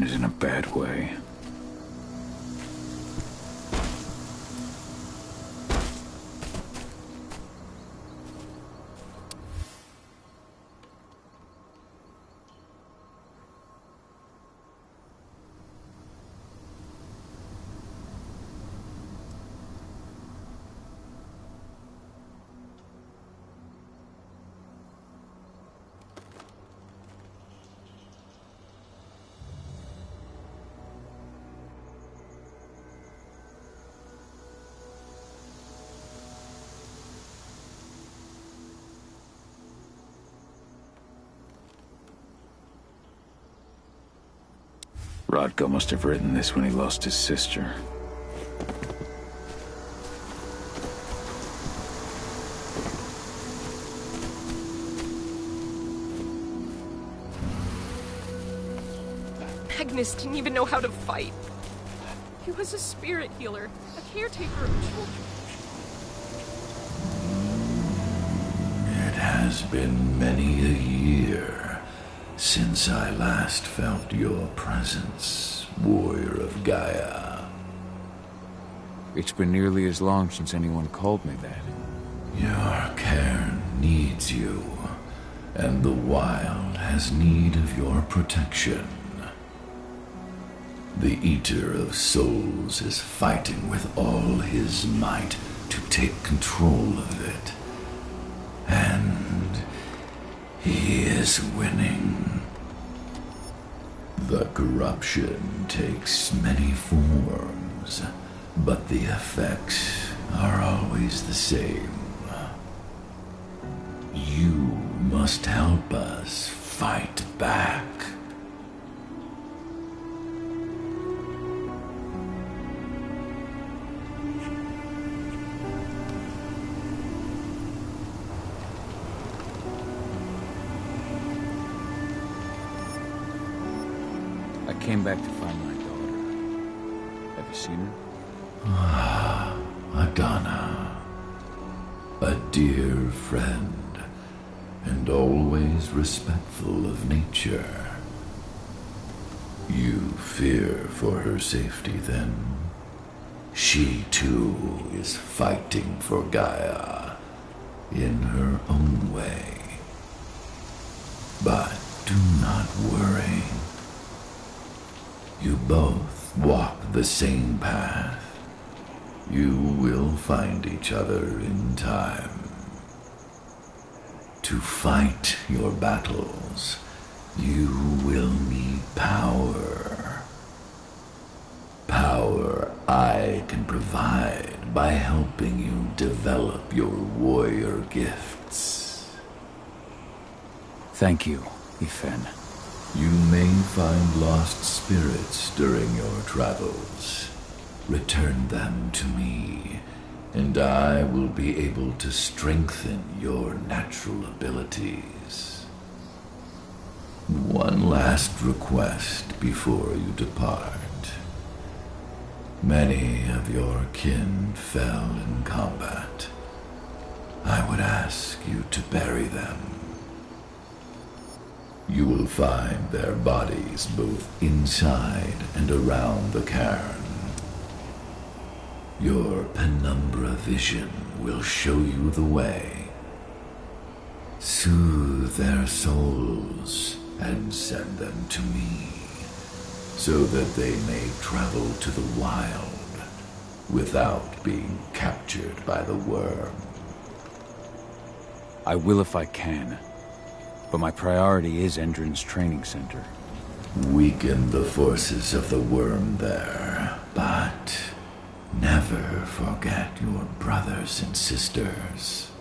mean it in a bad way. Rodko must have written this when he lost his sister. Magnus didn't even know how to fight. He was a spirit healer, a caretaker of children. It has been many a year since I last felt your presence, warrior of Gaia. It's been nearly as long since anyone called me that. Your cairn needs you, and the wild has need of your protection. The Eater of Souls is fighting with all his might to take control of it. And he is winning. The corruption takes many forms, but the effects are always the same. You must help us fight back. I came back to find my daughter. Have you seen her? Ah, Adana. A dear friend, and always respectful of nature. You fear for her safety, then? She, too, is fighting for Gaia, in her own way. But do not worry. You both walk the same path. You will find each other in time. To fight your battles, you will need power. Power I can provide by helping you develop your warrior gifts. Thank you, Ifen. You may find lost spirits during your travels. Return them to me, and I will be able to strengthen your natural abilities. One last request before you depart. Many of your kin fell in combat. I would ask you to bury them. You will find their bodies both inside and around the cairn. Your penumbra vision will show you the way. Soothe their souls and send them to me, so that they may travel to the wild without being captured by the worm. I will if I can. But my priority is Endron's training center. Weaken the forces of the worm there, but never forget your brothers and sisters.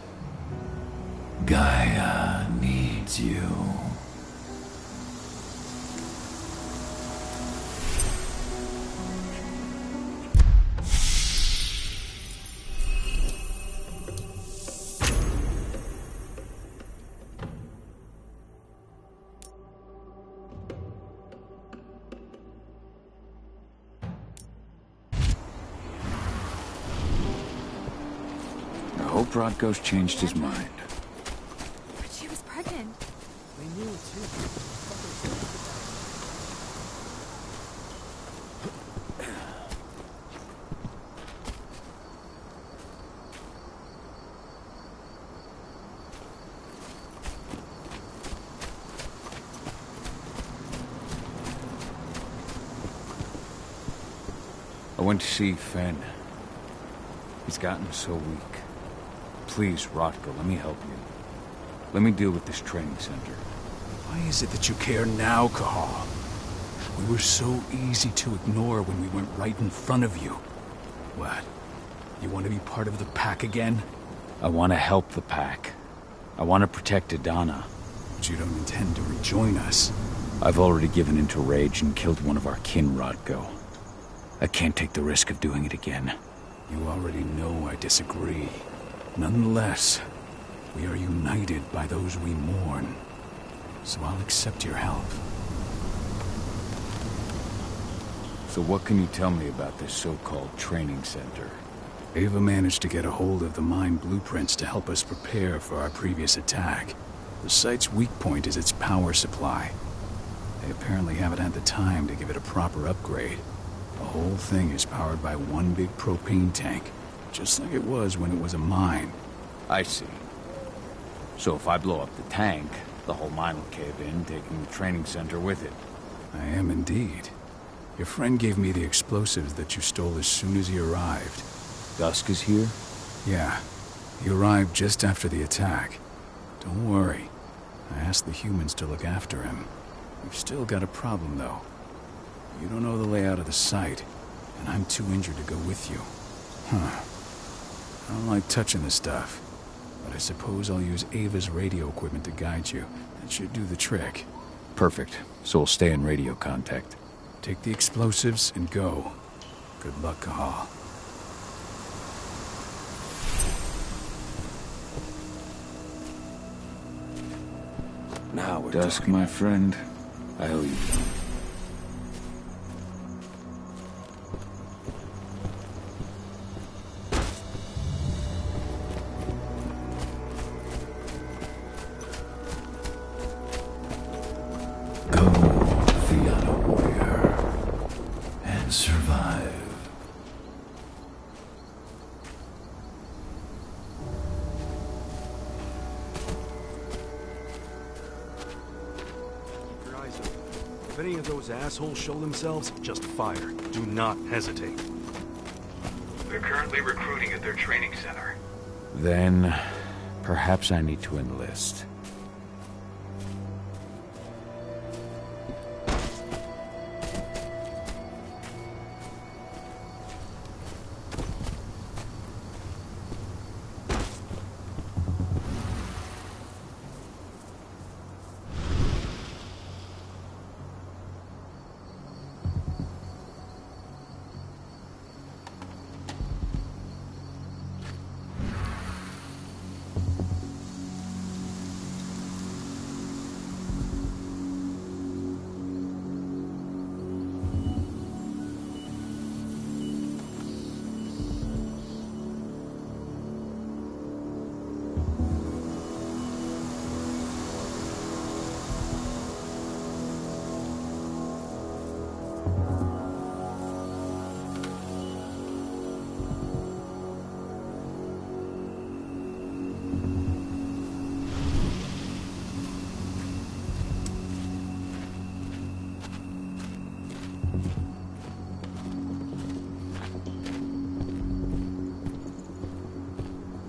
Gaia needs you. Rodko's changed his mind. But she was pregnant. They knew it too. I went to see Fenn. He's gotten so weak. Please, Rotko, let me help you. Let me deal with this training center. Why is it that you care now, Cahal? We were so easy to ignore when we went right in front of you. What? You want to be part of the pack again? I want to help the pack. I want to protect Adana. But you don't intend to rejoin us. I've already given in to rage and killed one of our kin, Rotko. I can't take the risk of doing it again. You already know I disagree. Nonetheless, we are united by those we mourn. So I'll accept your help. So what can you tell me about this so-called training center? Ava managed to get a hold of the mine blueprints to help us prepare for our previous attack. The site's weak point is its power supply. They apparently haven't had the time to give it a proper upgrade. The whole thing is powered by one big propane tank, just like it was when it was a mine. I see. So if I blow up the tank, the whole mine will cave in, taking the training center with it. I am indeed. Your friend gave me the explosives that you stole as soon as he arrived. Dusk is here? Yeah. He arrived just after the attack. Don't worry. I asked the humans to look after him. We've still got a problem, though. You don't know the layout of the site, and I'm too injured to go with you. Huh. I don't like touching the stuff, but I suppose I'll use Ava's radio equipment to guide you. That should do the trick. Perfect. So we'll stay in radio contact. Take the explosives and go. Good luck, Cahal. Now we're Dusk, my friend. I owe you. Go, Fianna warrior, and survive. Keep your eyes open. If any of those assholes show themselves, just fire. Do not hesitate. They're currently recruiting at their training center. Then, perhaps I need to enlist.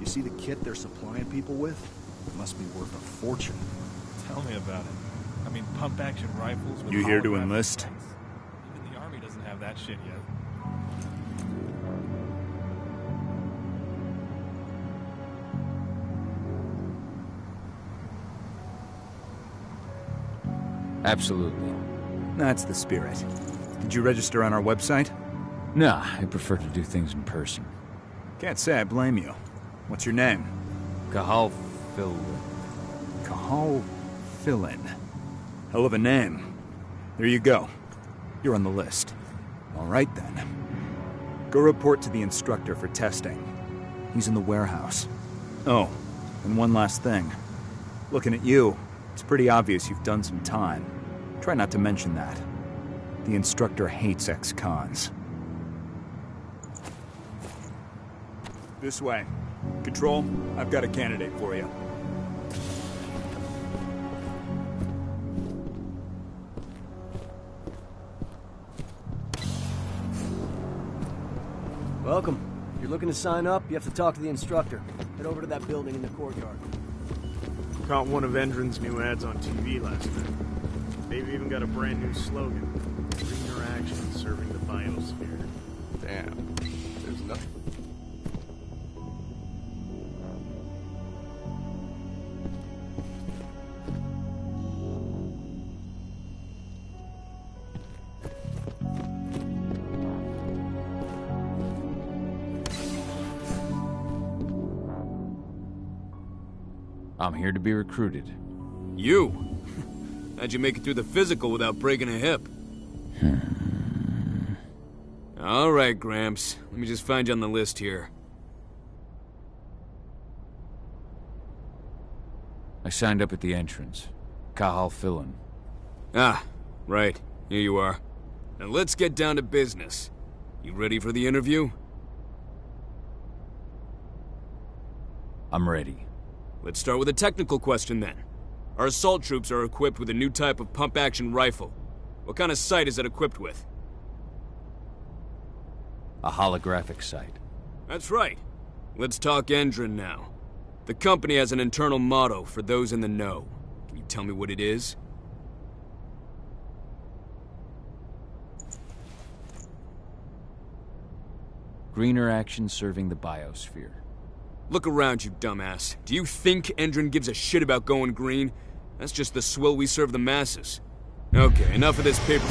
See the kit they're supplying people with? It must be worth a fortune. Tell me about it. I mean, pump-action rifles with You here to holographic enlist? tanks. Even the army doesn't have that shit yet. Absolutely. That's the spirit. Did you register on our website? Nah, I prefer to do things in person. Can't say I blame you. What's your name? Cahal Phil. Cahal Fillin. Hell of a name. There you go. You're on the list. All right then. Go report to the instructor for testing. He's in the warehouse. Oh, and one last thing. Looking at you, it's pretty obvious you've done some time. Try not to mention that. The instructor hates ex-cons. This way. Control, I've got a candidate for you. Welcome. If you're looking to sign up, you have to talk to the instructor. Head over to that building in the courtyard. Caught one of Endron's new ads on TV last night. They've even got a brand new slogan. Greener action serving the biosphere. Damn. There's nothing. I'm here to be recruited. You? How'd you make it through the physical without breaking a hip? All right, Gramps. Let me just find you on the list here. I signed up at the entrance. Cahal Fillin. Ah, right. Here you are. Now let's get down to business. You ready for the interview? I'm ready. Let's start with a technical question then. Our assault troops are equipped with a new type of pump-action rifle. What kind of sight is it equipped with? A holographic sight. That's right. Let's talk Endron now. The company has an internal motto for those in the know. Can you tell me what it is? Greener action serving the biosphere. Look around, you dumbass. Do you think Endron gives a shit about going green? That's just the swill we serve the masses. Okay, enough of this paper.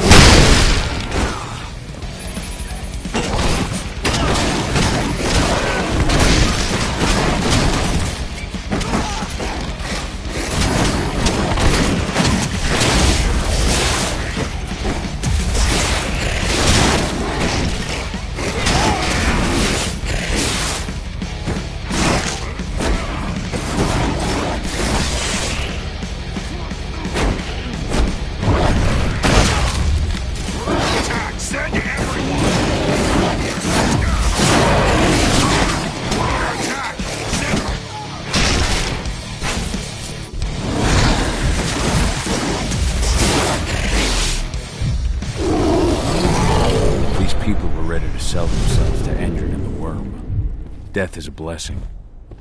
Death is a blessing.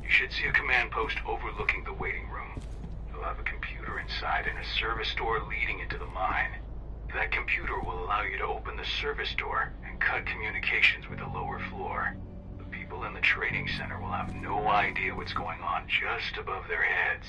You should see a command post overlooking the waiting room. You'll have a computer inside and a service door leading into the mine. That computer will allow you to open the service door and cut communications with the lower floor. The people in the training center will have no idea what's going on just above their heads.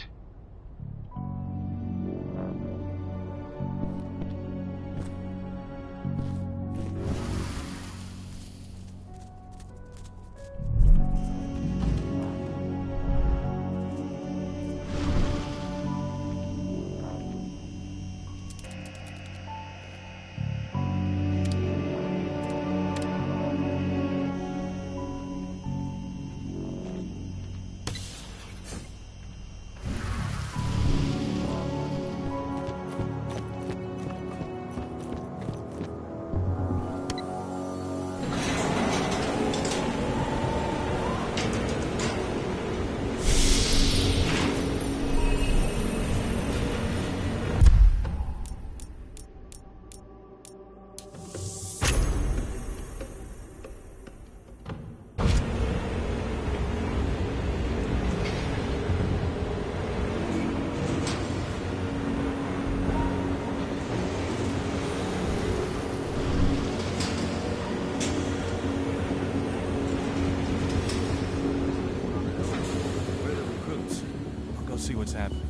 See what's happening.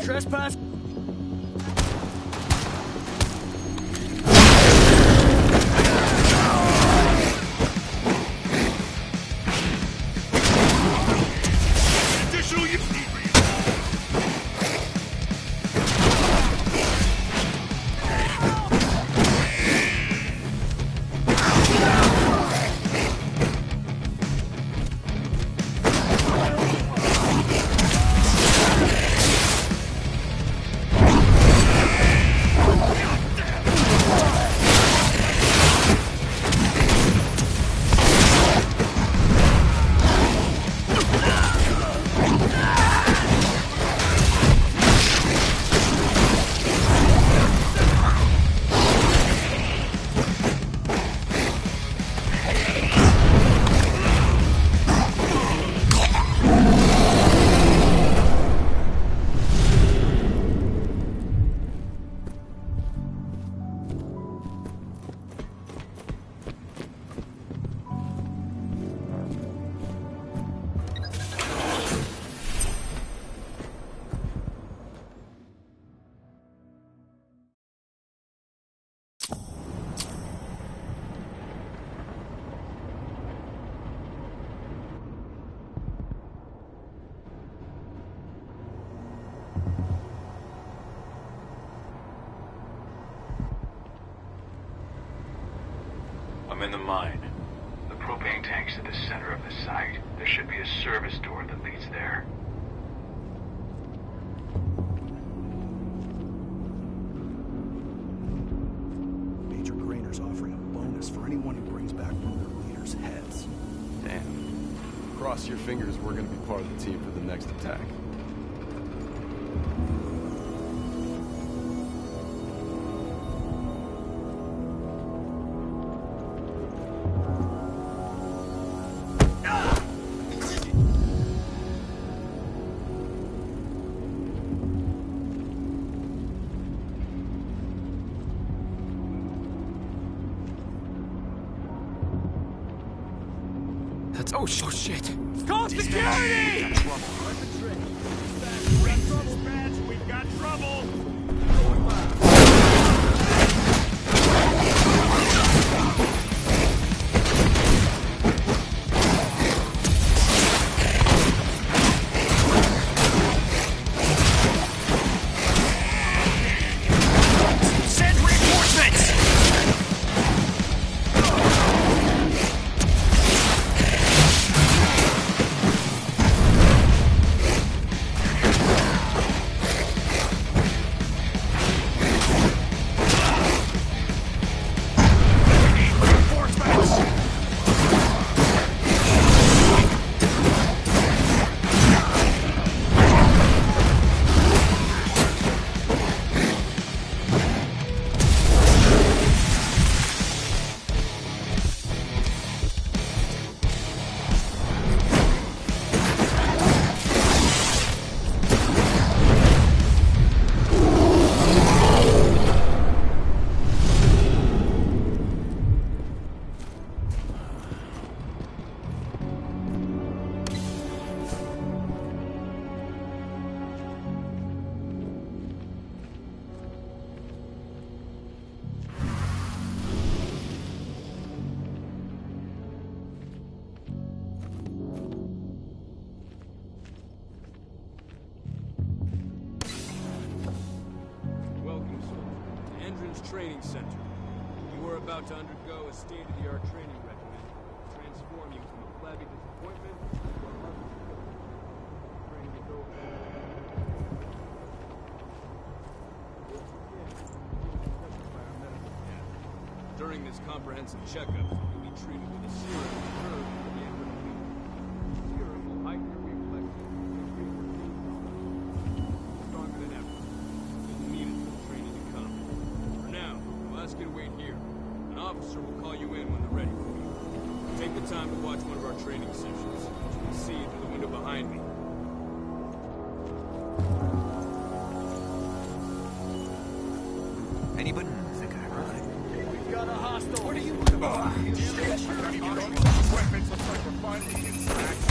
Trespass. in the mine? The propane tank's at the center of the site. There should be a service door that leads there. Major Grainer's offering a bonus for anyone who brings back one of their leaders' heads. Damn. Cross your fingers we're gonna be part of the team for the next attack. Oh shit! Call security! We've got trouble, Badge. We've got trouble. Send reinforcements! Training center. You are about to undergo a state-of-the-art training regimen to transform you from a flabby disappointment to a mother. Training is over. During this comprehensive checkup, you'll be treated with a serum reserved for the end of the week. The serum will heighten your reflexes and increase your pain stronger than ever. You'll need it for the training to come. Now, we'll ask you to wait here. An officer will call you in when they're ready for you. Take the time to watch one of our training sessions, which you can see through the window behind me. Anybody think I heard? We've got a hostile. What are you? Weapons looks like we're finally intact.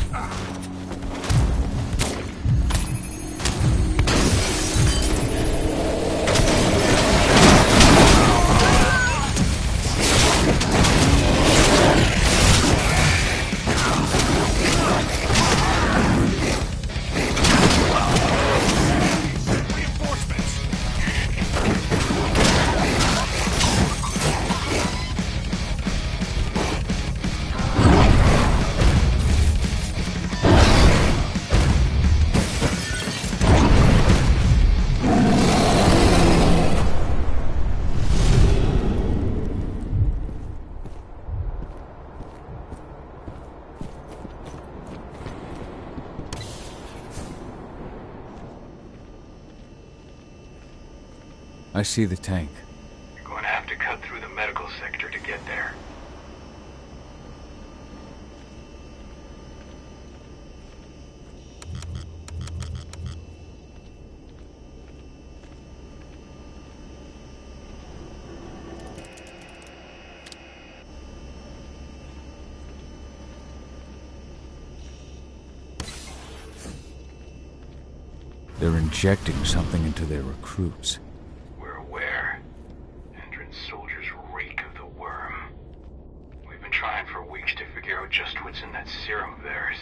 I see the tank. You're going to have to cut through the medical sector to get there. They're injecting something into their recruits. We're aware. Entrance soldiers reek of the worm. We've been trying for weeks to figure out just what's in that serum of theirs.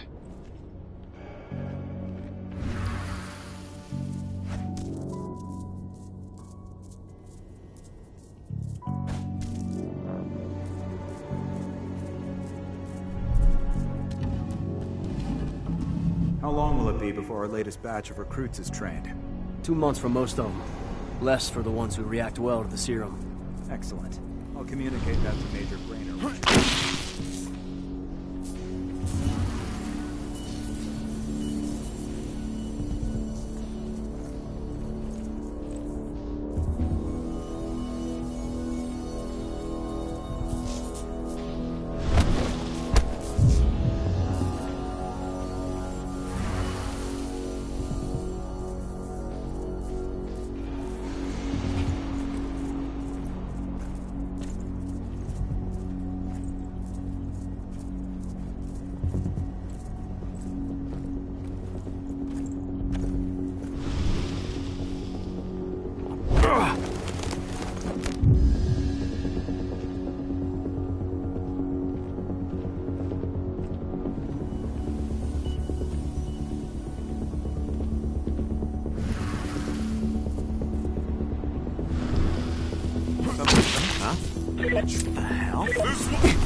long will it be before our latest batch of recruits is trained? 2 months for most of them. Less for the ones who react well to the serum. Excellent. I'll communicate that to Major Brainer. What the hell?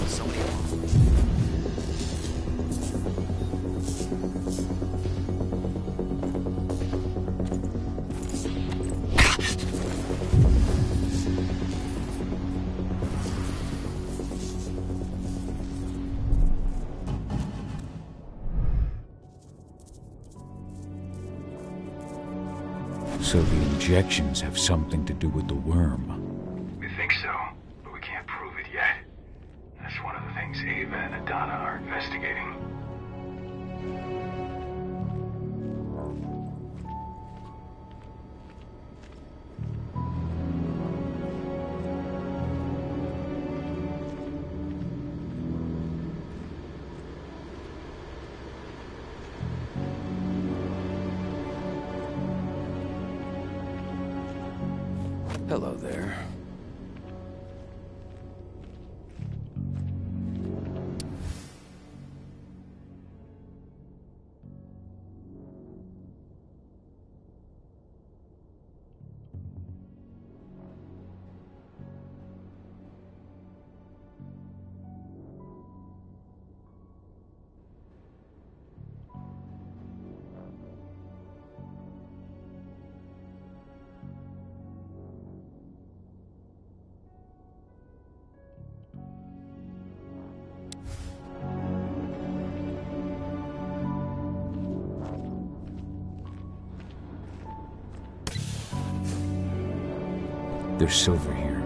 Somebody So the injections have something to do with the worm. We think so, but we can't prove it yet. That's one of the things Ava and Adana are investigating. Hello there. There's silver here.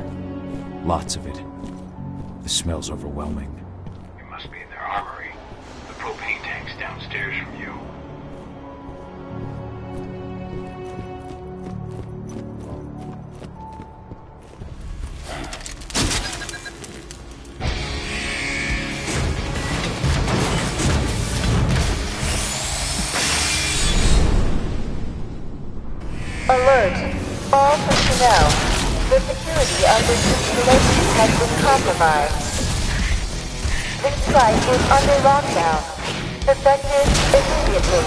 Lots of it. The smell's overwhelming. You must be in their armory. The propane tank's downstairs from you. Alert! All personnel. The security of this installation has been compromised. This site is under lockdown. Effective immediately.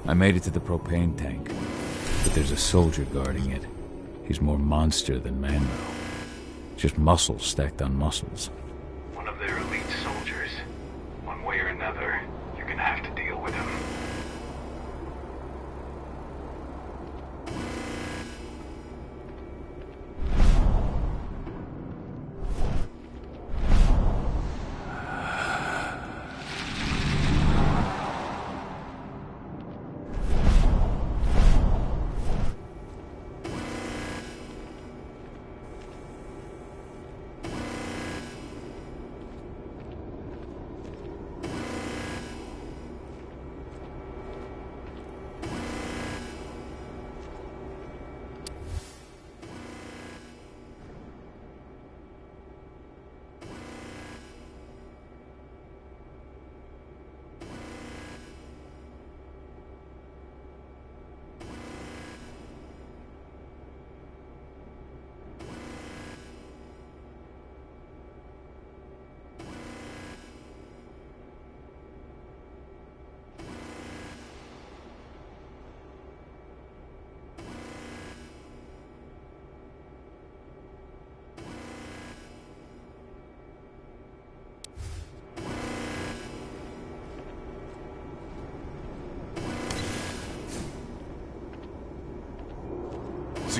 I made it to the propane tank, but there's a soldier guarding it. He's more monster than man, though. Just muscles stacked on muscles. One of their elite soldiers. One way or another, you're gonna have to deal with him.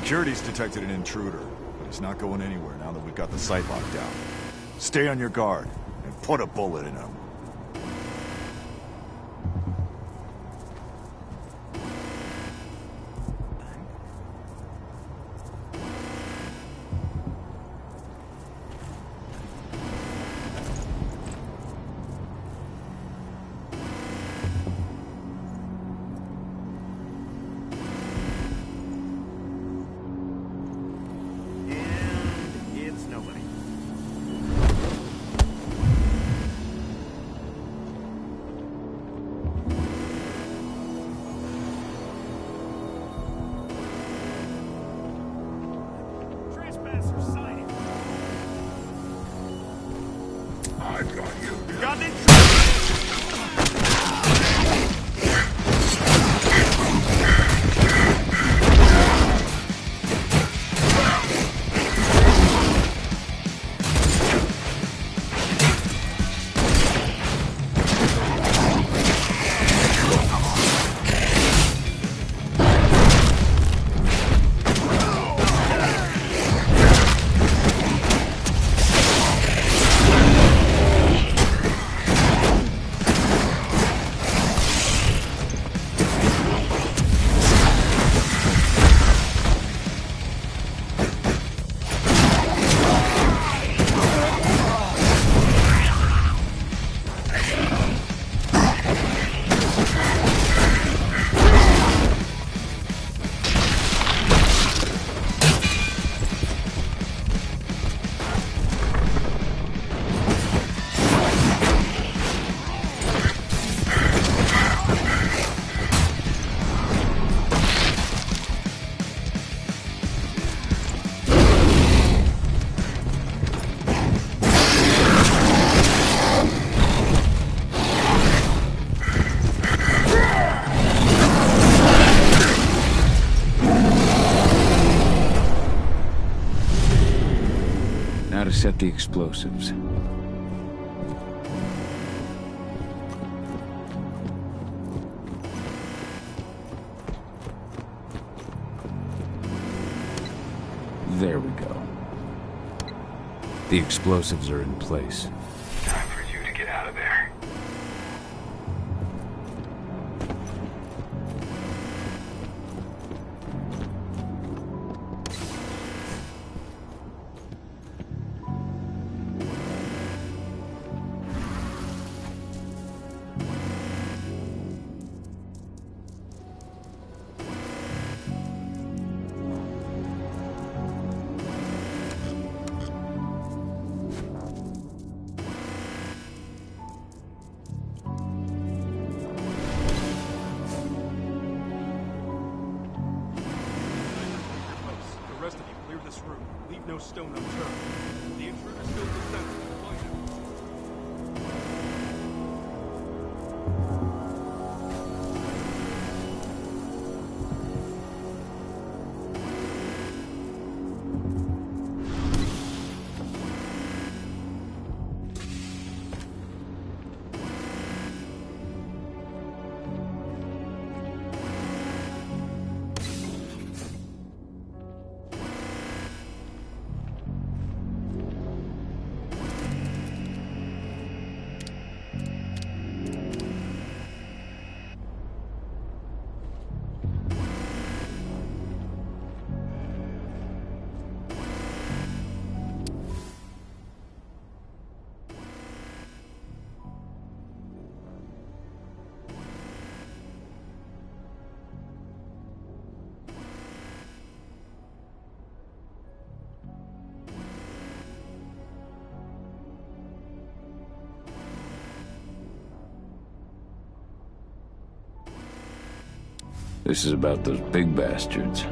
Security's detected an intruder, but he's not going anywhere now that we've got the site locked down. Stay on your guard, and put a bullet in him. To set the explosives. There we go. The explosives are in place. Time for you to get out of there. No stone unturned. The intruder still descends. Find him. This is about those big bastards.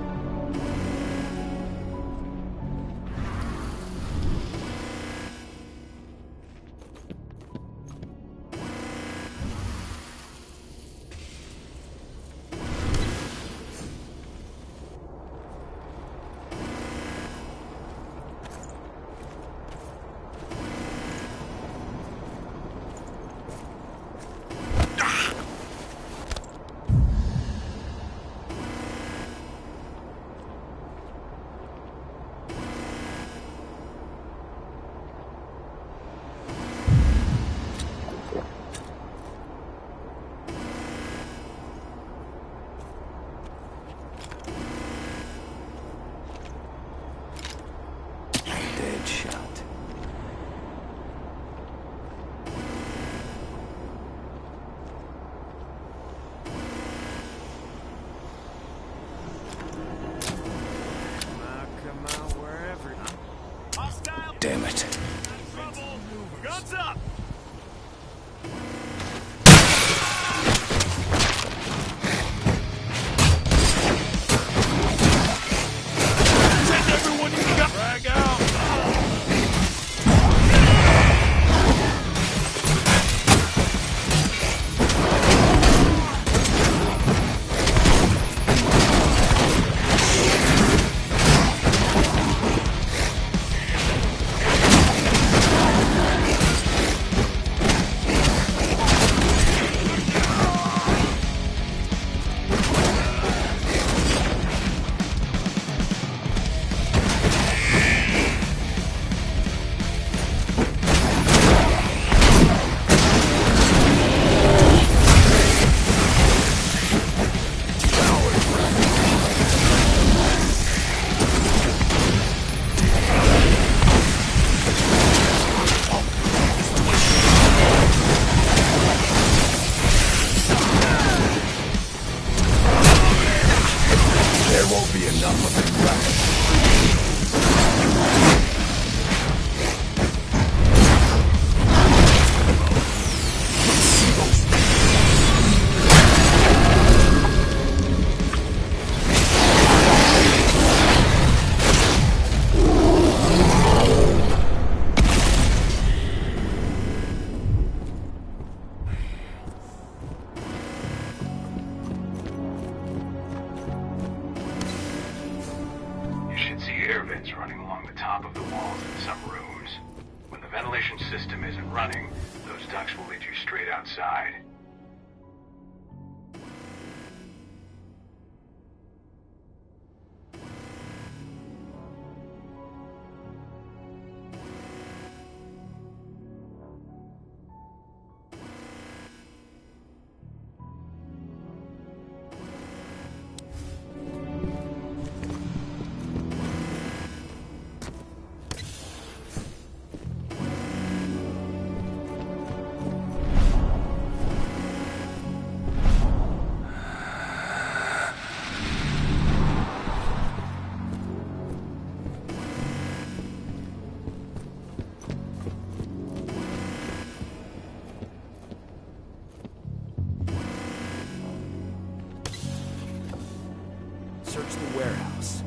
Search the warehouse.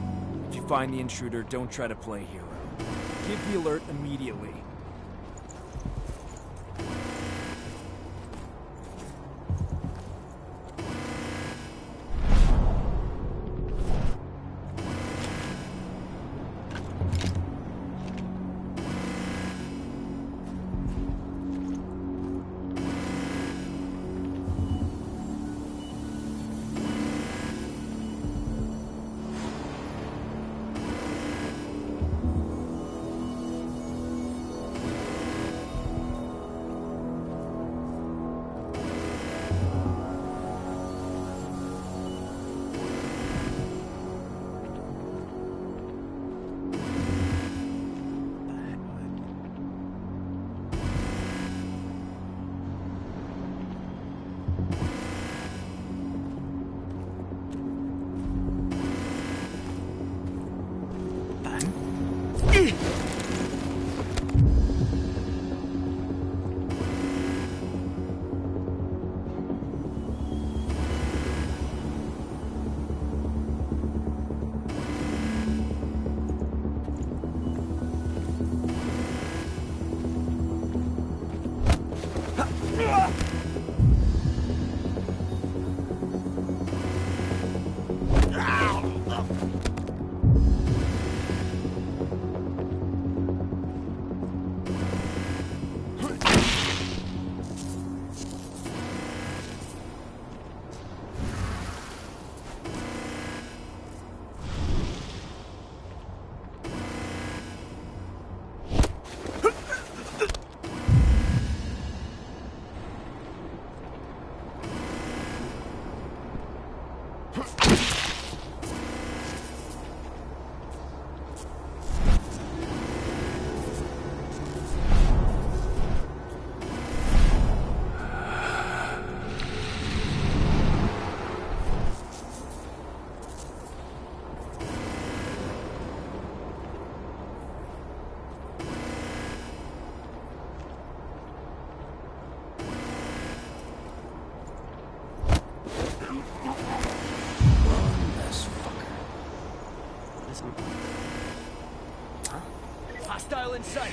If you find the intruder, don't try to play hero. Give the alert immediately. Hostile in sight.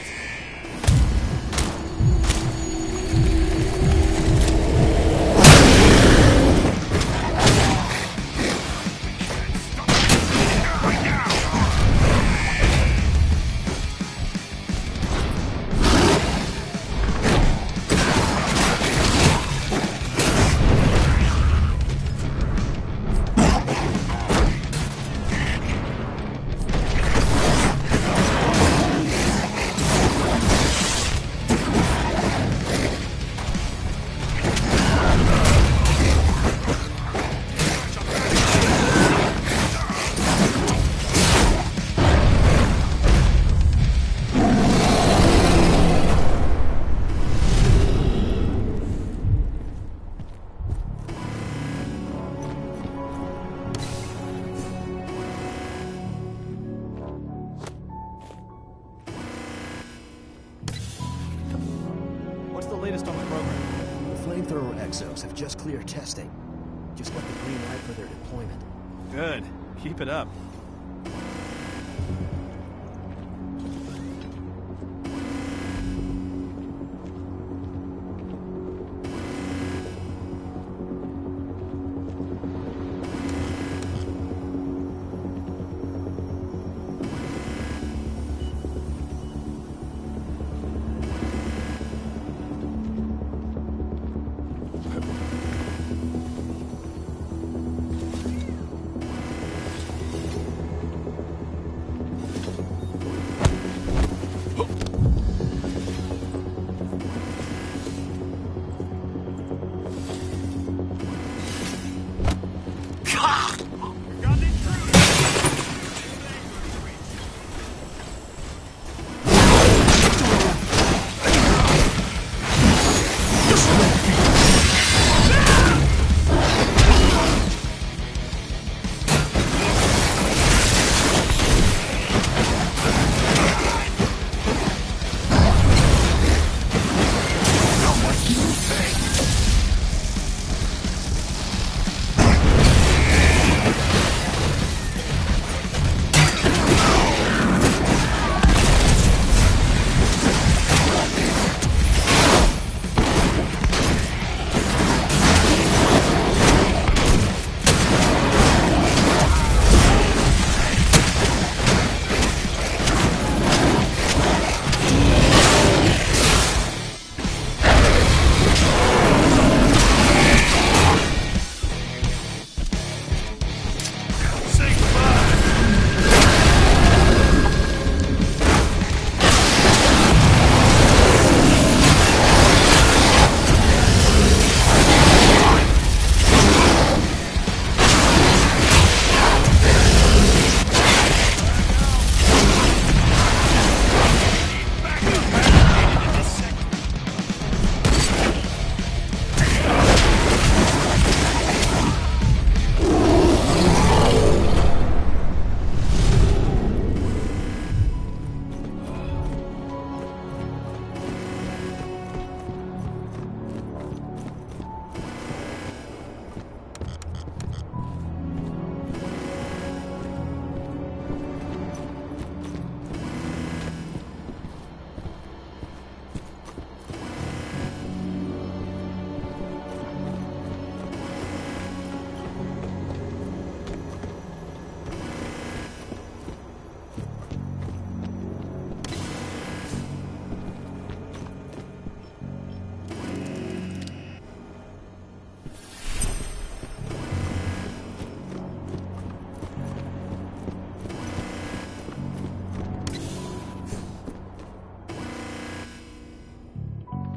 latest on the program? The flamethrower exos have just cleared testing. Just got the green light for their deployment. Good. Keep it up.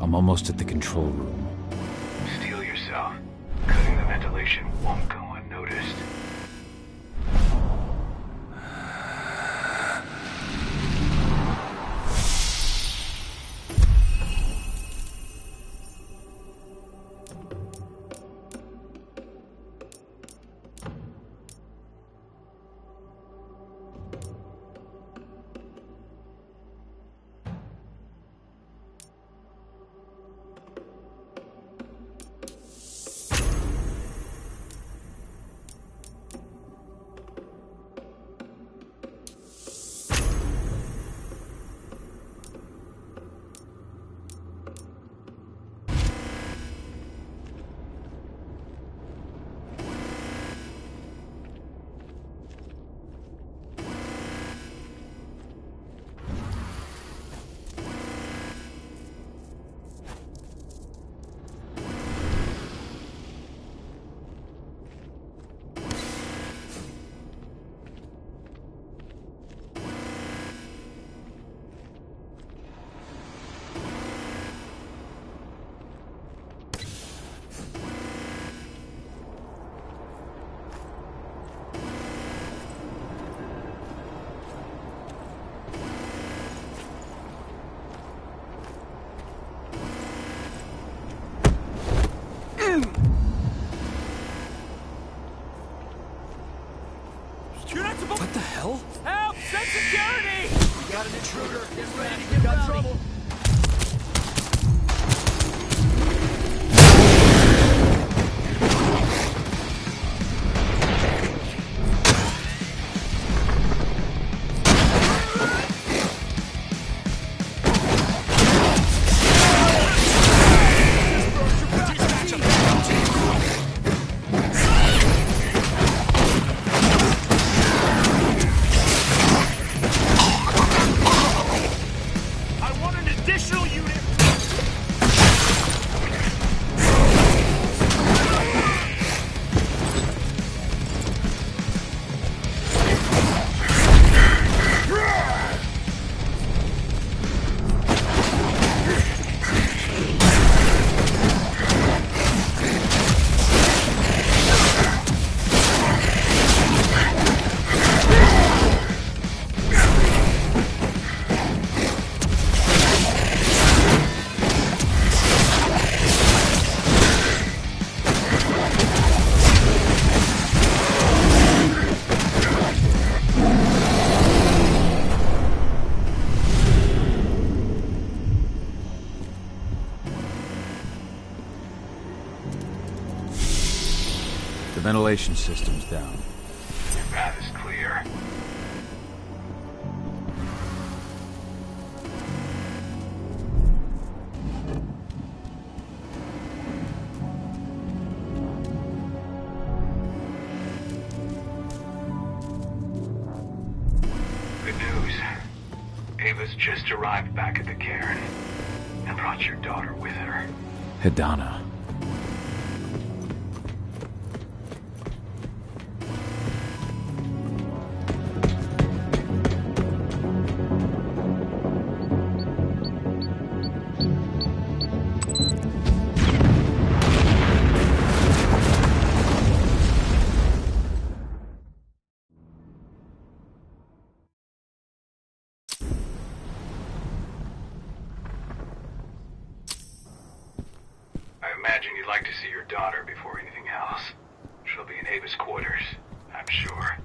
I'm almost at the control room. Steel yourself. Cutting the ventilation won't go unnoticed. What the hell? Help! Send security! We got an intruder. Get ready to get trouble. Ventilation system's down. Your path is clear. Good news. Ava's just arrived back at the cairn and brought your daughter with her. Hidana. I imagine you'd like to see your daughter before anything else. She'll be in Ava's quarters, I'm sure.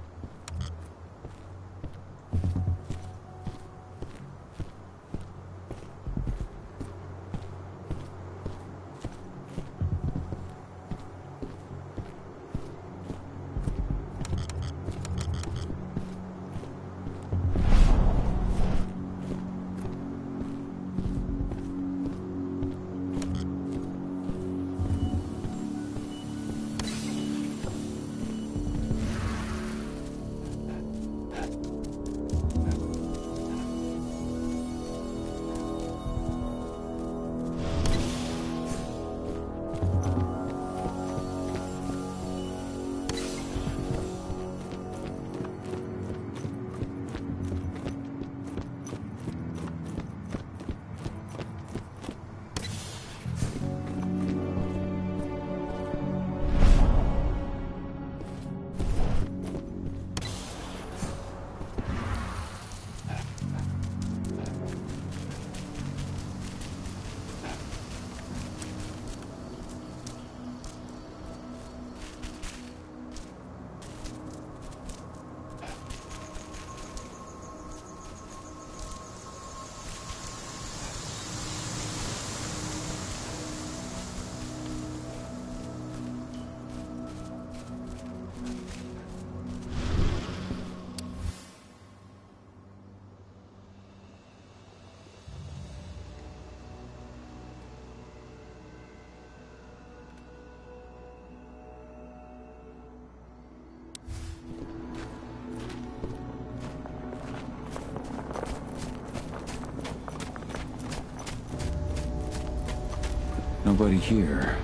Nobody here,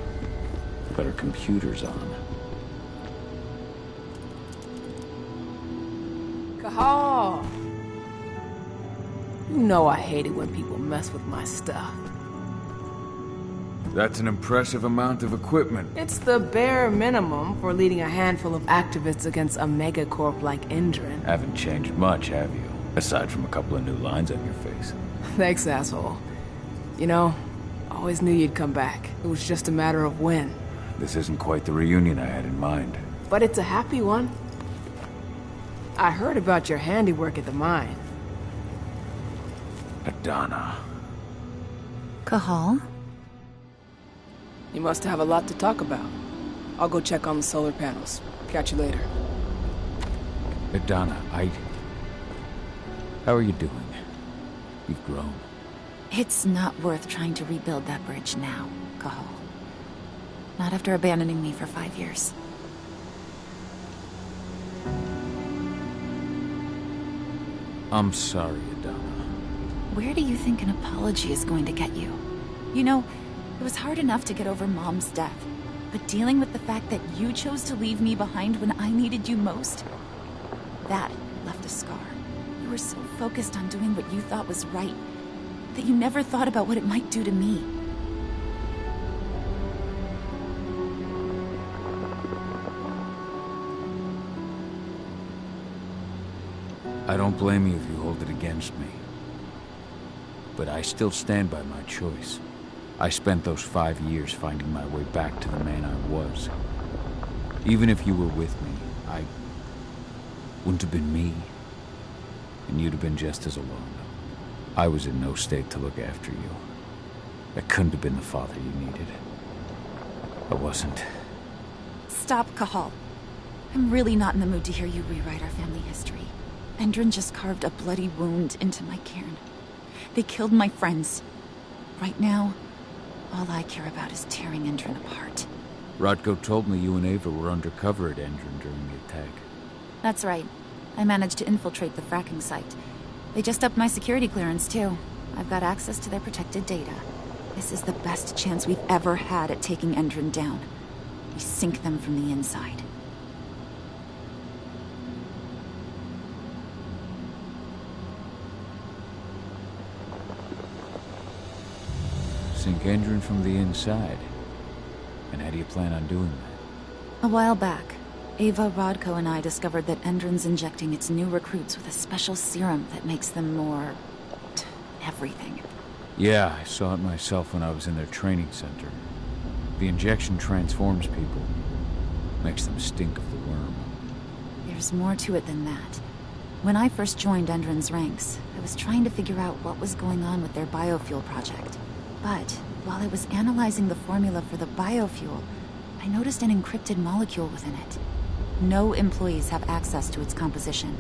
but our computer's on. Cahal! You know I hate it when people mess with my stuff. That's an impressive amount of equipment. It's the bare minimum for leading a handful of activists against a megacorp like Indran. Haven't changed much, have you? Aside from a couple of new lines on your face. Thanks, asshole. You know, I always knew you'd come back. It was just a matter of when. This isn't quite the reunion I had in mind. But it's a happy one. I heard about your handiwork at the mine. Hidana. Cahal? You must have a lot to talk about. I'll go check on the solar panels. Catch you later. Hidana, how are you doing? You've grown. It's not worth trying to rebuild that bridge now, Cahal. Not after abandoning me for 5 years. I'm sorry, Hidana. Where do you think an apology is going to get you? You know, it was hard enough to get over Mom's death, but dealing with the fact that you chose to leave me behind when I needed you most, that left a scar. You were so focused on doing what you thought was right, that you never thought about what it might do to me. I don't blame you if you hold it against me. But I still stand by my choice. I spent those 5 years finding my way back to the man I was. Even if you were with me, I wouldn't have been me. And you'd have been just as alone. I was in no state to look after you. I couldn't have been the father you needed. I wasn't. Stop, Cahal. I'm really not in the mood to hear you rewrite our family history. Endron just carved a bloody wound into my cairn. They killed my friends. Right now, all I care about is tearing Endron apart. Rodko told me you and Ava were undercover at Endron during the attack. That's right. I managed to infiltrate the fracking site. They just upped my security clearance, too. I've got access to their protected data. This is the best chance we've ever had at taking Endron down. We sink them from the inside. Sink Endron from the inside. And how do you plan on doing that? A while back, Ava, Rodko, and I discovered that Endron's injecting its new recruits with a special serum that makes them more... everything. Yeah, I saw it myself when I was in their training center. The injection transforms people. Makes them stink of the worm. There's more to it than that. When I first joined Endron's ranks, I was trying to figure out what was going on with their biofuel project. But while I was analyzing the formula for the biofuel, I noticed an encrypted molecule within it. No employees have access to its composition.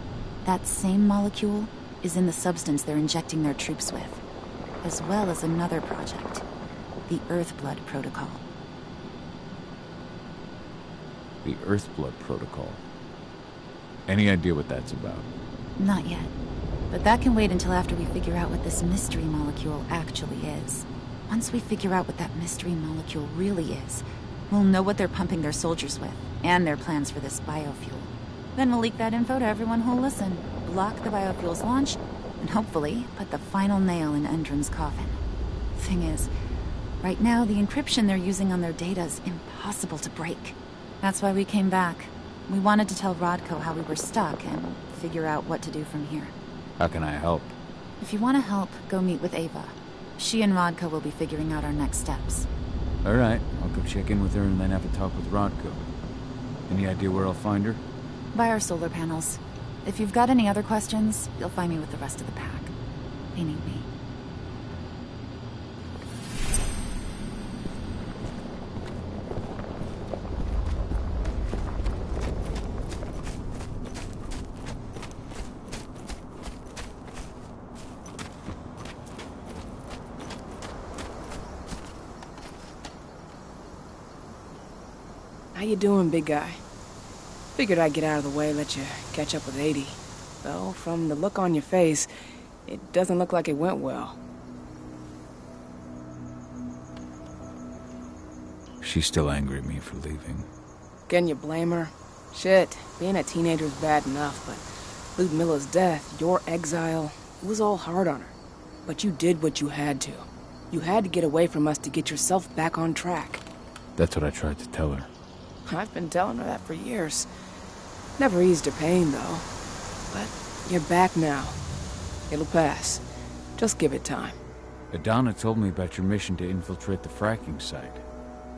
That same molecule is in the substance they're injecting their troops with, as well as another project, the Earthblood Protocol. The Earthblood Protocol? Any idea what that's about? Not yet. But that can wait until after we figure out what this mystery molecule actually is. Once we figure out what that mystery molecule really is, we'll know what they're pumping their soldiers with, and their plans for this biofuel. Then we'll leak that info to everyone who'll listen, block the biofuel's launch, and hopefully put the final nail in Endron's coffin. Thing is, right now the encryption they're using on their data is impossible to break. That's why we came back. We wanted to tell Rodko how we were stuck and figure out what to do from here. How can I help? If you want to help, go meet with Ava. She and Rodko will be figuring out our next steps. All right, I'll go check in with her and then have a talk with Rodko. Any idea where I'll find her? By our solar panels. If you've got any other questions, you'll find me with the rest of the pack. They need me. How you doing, big guy? Figured I'd get out of the way, let you catch up with 80. Though, from the look on your face, it doesn't look like it went well. She's still angry at me for leaving. Can you blame her? Shit, being a teenager's bad enough, but Ludmilla's death, your exile, it was all hard on her. But you did what you had to. You had to get away from us to get yourself back on track. That's what I tried to tell her. I've been telling her that for years. Never eased her pain, though. But you're back now. It'll pass. Just give it time. Adana told me about your mission to infiltrate the fracking site.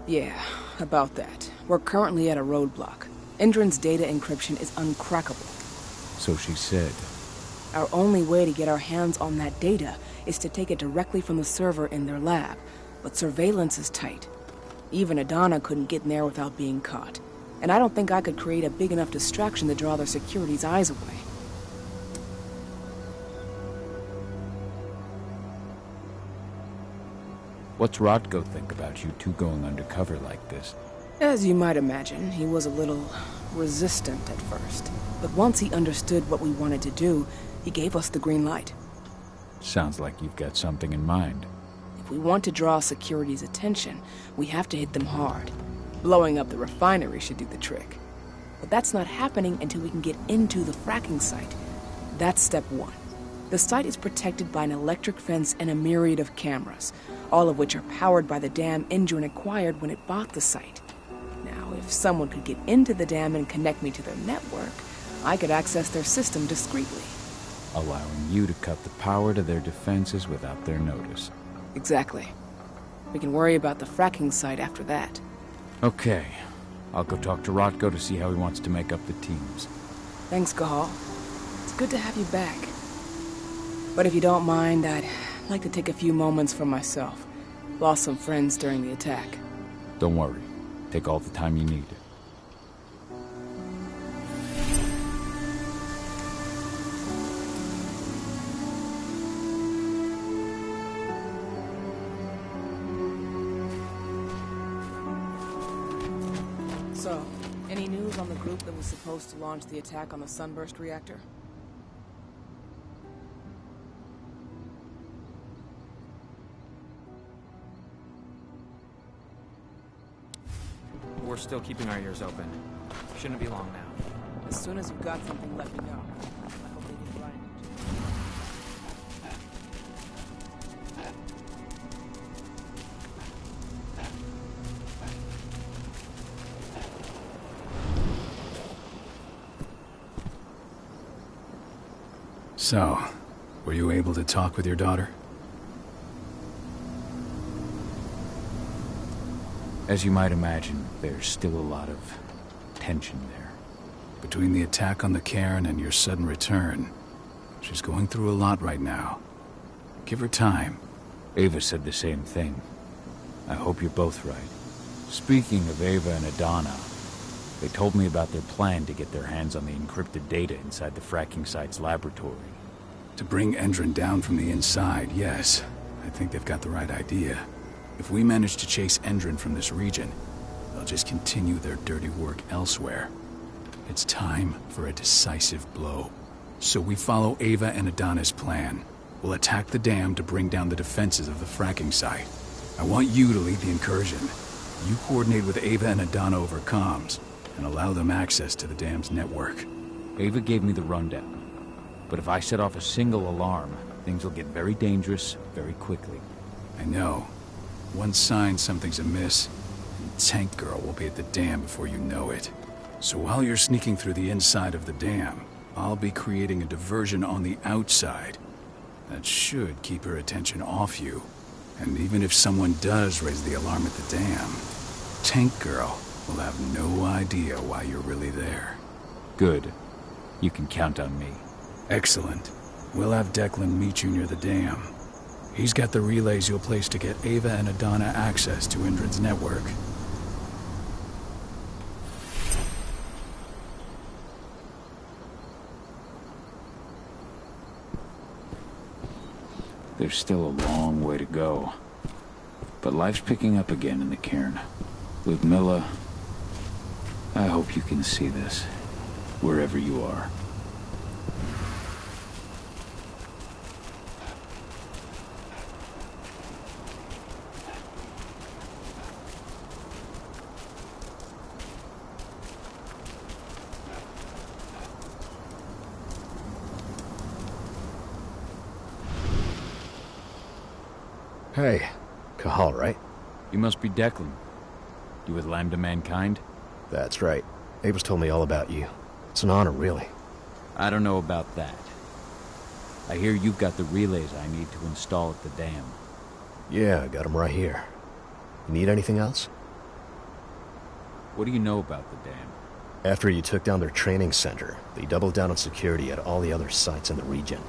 Yeah, about that. We're currently at a roadblock. Endron's data encryption is uncrackable. So she said. Our only way to get our hands on that data is to take it directly from the server in their lab. But surveillance is tight. Even Adana couldn't get in there without being caught. And I don't think I could create a big enough distraction to draw their security's eyes away. What's Rodko think about you two going undercover like this? As you might imagine, he was a little resistant at first. But once he understood what we wanted to do, he gave us the green light. Sounds like you've got something in mind. If we want to draw security's attention, we have to hit them hard. Blowing up the refinery should do the trick. But that's not happening until we can get into the fracking site. That's step one. The site is protected by an electric fence and a myriad of cameras, all of which are powered by the dam Endron acquired when it bought the site. Now, if someone could get into the dam and connect me to their network, I could access their system discreetly. Allowing you to cut the power to their defenses without their notice. Exactly. We can worry about the fracking site after that. Okay. I'll go talk to Rodko to see how he wants to make up the teams. Thanks, Gahal. It's good to have you back. But if you don't mind, I'd like to take a few moments for myself. Lost some friends during the attack. Don't worry. Take all the time you need. on the group that was supposed to launch the attack on the Sunburst reactor? We're still keeping our ears open. Shouldn't be long now. As soon as you've got something, let me know. I hope they didn't blind you. So, were you able to talk with your daughter? As you might imagine, there's still a lot of tension there. Between the attack on the cairn and your sudden return, she's going through a lot right now. Give her time. Ava said the same thing. I hope you're both right. Speaking of Ava and Adana, they told me about their plan to get their hands on the encrypted data inside the fracking site's laboratory. To bring Endron down from the inside, yes. I think they've got the right idea. If we manage to chase Endron from this region, they'll just continue their dirty work elsewhere. It's time for a decisive blow. So we follow Ava and Adana's plan. We'll attack the dam to bring down the defenses of the fracking site. I want you to lead the incursion. You coordinate with Ava and Adana over comms, and allow them access to the dam's network. Ava gave me the rundown. But if I set off a single alarm, things will get very dangerous very quickly. I know. One sign something's amiss, and Tank Girl will be at the dam before you know it. So while you're sneaking through the inside of the dam, I'll be creating a diversion on the outside. That should keep her attention off you. And even if someone does raise the alarm at the dam, Tank Girl will have no idea why you're really there. Good. You can count on me. Excellent. We'll have Declan meet you near the dam. He's got the relays you'll place to get Ava and Adana access to Endron's network. There's still a long way to go. But life's picking up again in the cairn. Ludmilla, I hope you can see this, wherever you are. Hey, Cahal, right? You must be Declan. You with Lambda Mankind? That's right. Ava's told me all about you. It's an honor, really. I don't know about that. I hear you've got the relays I need to install at the dam. Yeah, I got them right here. You need anything else? What do you know about the dam? After you took down their training center, they doubled down on security at all the other sites in the region.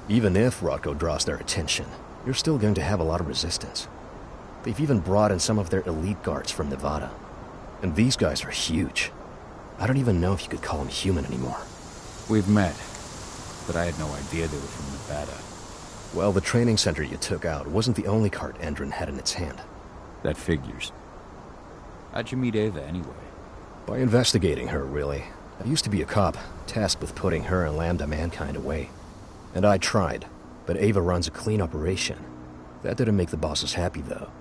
Even if Rotko draws their attention, you're still going to have a lot of resistance. They've even brought in some of their elite guards from Nevada. And these guys are huge. I don't even know if you could call them human anymore. We've met, but I had no idea they were from Nevada. Well, the training center you took out wasn't the only cart Endron had in its hand. That figures. How'd you meet Ava, anyway? By investigating her, really. I used to be a cop, tasked with putting her and Lambda Mankind away. And I tried, but Ava runs a clean operation. That didn't make the bosses happy, though.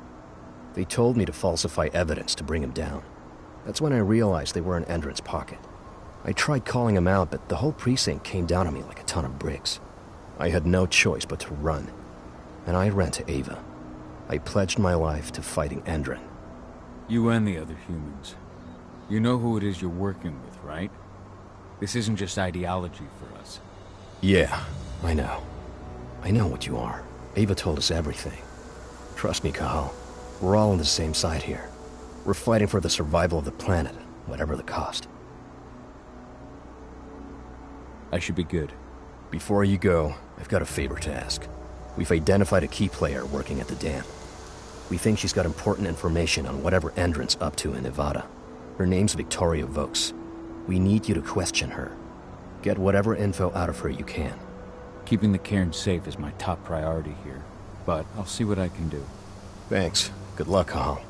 They told me to falsify evidence to bring him down. That's when I realized they were in Endron's pocket. I tried calling him out, but the whole precinct came down on me like a ton of bricks. I had no choice but to run. And I ran to Ava. I pledged my life to fighting Endron. You and the other humans. You know who it is you're working with, right? This isn't just ideology for us. Yeah, I know. I know what you are. Ava told us everything. Trust me, Cahal. We're all on the same side here. We're fighting for the survival of the planet, whatever the cost. I should be good. Before you go, I've got a favor to ask. We've identified a key player working at the dam. We think she's got important information on whatever Endron's up to in Nevada. Her name's Victoria Vokes. We need you to question her. Get whatever info out of her you can. Keeping the cairn safe is my top priority here, but I'll see what I can do. Thanks. Good luck, Cahal.